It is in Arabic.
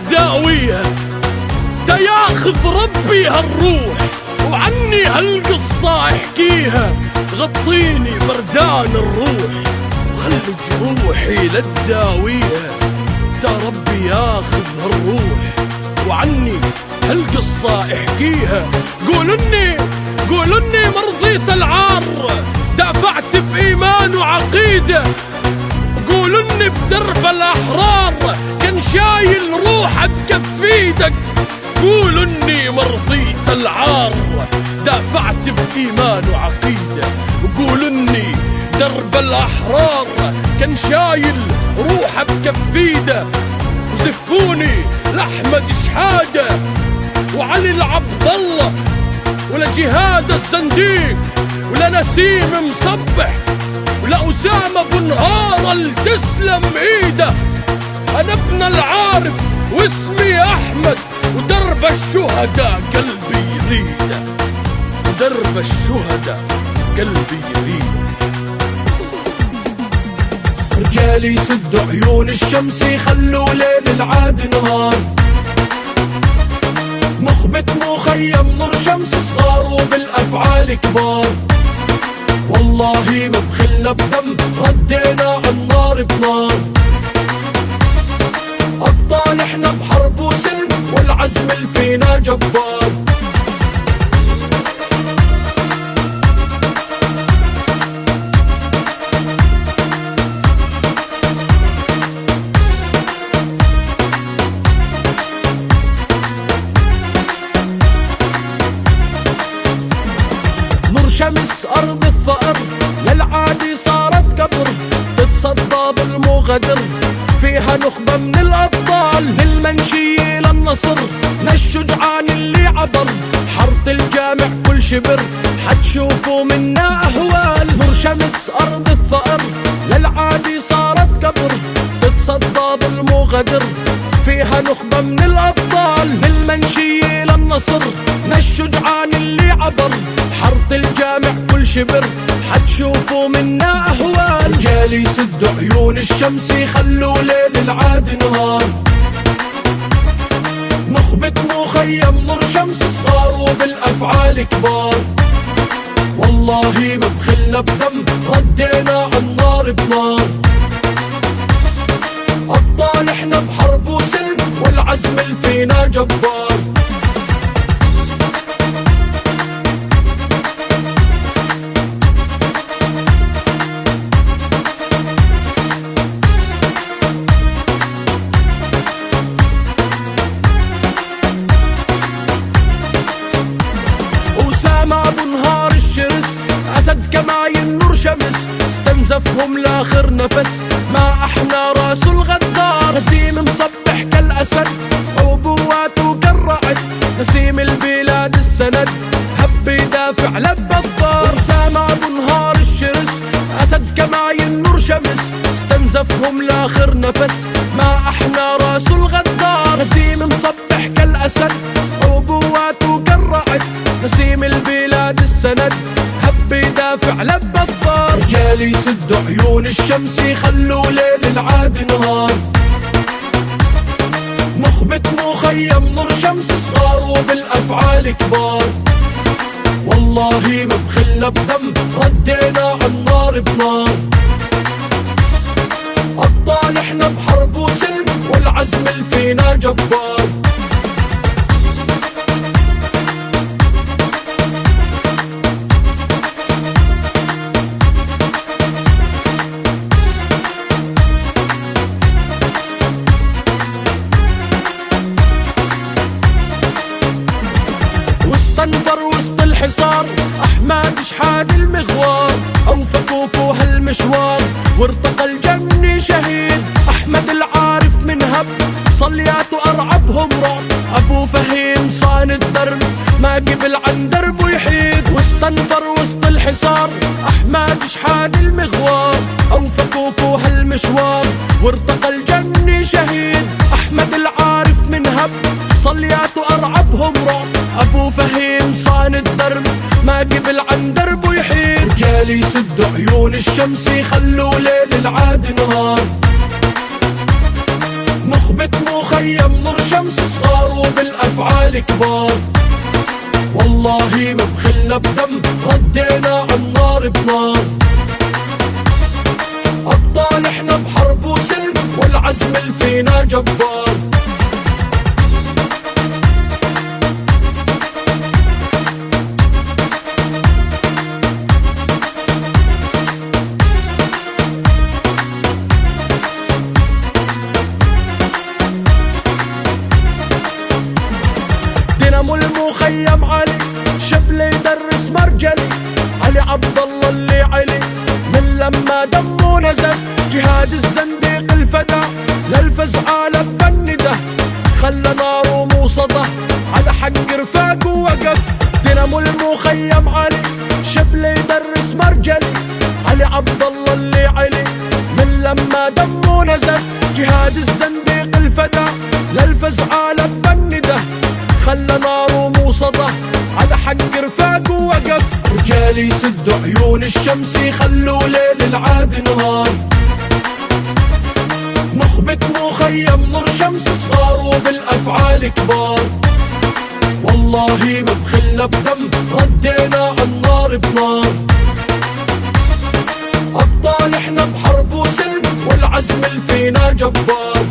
تداويها، دا ياخذ ربي هالروح وعني هالقصة احكيها. غطيني بردان الروح وخلي جروحي لتداويها، دا ربي ياخذ هالروح وعني هالقصة احكيها. قولني مرضيت العار، دافعت بإيمان وعقيدة. قولني بدرب الأحرار كان شايل روحه بكف ايدك. قولني مرضيت العار، دافعت بإيمان وعقيدة. وقولني درب الأحرار كان شايل روحه بكف ايده. وزفوني لأحمد شحادة وعلي العبد الله ولجهاد الزنديق ولنسيم مصبح ولأسامة بن نهار تسلم ايده. انا ابن العارف واسمي احمد، ودرب الشهداء قلبي يريده، ودرب الشهداء قلبي يريده. رجالي سدوا عيون الشمس يخلوا ليل العاد نهار. نخبة مخيم نور شمس صغار وبالافعال كبار. والله ما بخلنا بدم ردينا عالنار بنار. ابطال احنا بحرب وسلم والعزم اللي فينا جبار. شمس أرض الثأر للعادي صارت قبر، تتصدى بالمغدر فيها نخبة من الأبطال. للمنشية للنصر للشجعان اللي عبر، حرط الجامع كل شبر حتشوفوا منا أهوال. نور شمس أرض الثأر للعادي صارت قبر، تتصدى بالمغدر فيها نخبة من الأبطال. للمنشية للنصر للشجعان اللي عبر، حرط الجامع كل شبر حتشوفوا منا أهوال. رجالي سدوا عيون الشمس يخلوا ليل العاد نهار. نخبة مخيم نور شمس صغار وبالأفعال كبار. والله ما بخلنا بدم ردينا عالنار بنار. أبطال احنا بحرب وسلم والعزم اللي فينا جبار. أسد كماين نور شمس استنزفهم لآخر نفس، ما أحنا راسه الغدار. نسيم مصبح كالأسد عبواته قرعت، نسيم البلاد السند هب يدافع لب الثار. أسامة أبو نهار الشرس أسد كماين نور شمس استنزفهم لآخر نفس، ما أحنا راسه الغدار. نسيم مصبح كالأسد عبواته قرعت، نسيم البلاد السند هب يدافع لب الثار. رجالي سدوا عيون الشمس يخلوا ليل العاد نهار. نخبة مخيم نور شمس صغار وبالأفعال كبار. والله ما بخلنا بدم ردينا عالنار بنار. أبطال احنا بحرب وسلم والعزم اللي فينا جبار. انفر وسط الحصار احمد شحاد المغوار، اوفقوكوا هالمشوار وارتقى الجني شهيد. احمد العارف من هب صلياته ارعبهم رعب، ابو فهيم صان الدرب ما قبل عن دربه يحيد. واستنفر وسط الحصار احمد شحاد المغوار، اوفقوكوا هالمشوار وارتقى الجني شهيد. احمد العارف من هب صلياته ارعبهم رعب، ابو فهيم صان الدرب ما قبل عن دربه يحيد. رجالي سدوا عيون الشمس يخلوا ليل العاد نهار. نخبة مخيم نور شمس صغار وبالافعال كبار، والله ما بخلنا بدم ردينا عالنار بنار. ابطال احنا بحرب وسلم والعزم اللي فينا جبار. دينامو المخيم علي شبلي يدرس مرجلي، علي عبد الله اللي علي من لما دمه نزف. جهاد الزنديق الفتى للفزعة بنده، خلى ناره موصده على حق رفاق ووقف. دينامو المخيم علي شبلي يدرس مرجلي، علي عبد الله اللي علي من لما دمه نزف. جهاد الزنديق الفتى للفزعة بنده، خلى ناره موصده على حق رفاق ووقف. رجالي سدوا عيون الشمس يخلوا ليل العاد نهار. نخبة مخيم نور شمس صغار وبالافعال كبار، والله ما بخلنا بدم ردينا عالنار بنار. ابطال احنا بحرب وسلم والعزم اللي فينا جبار.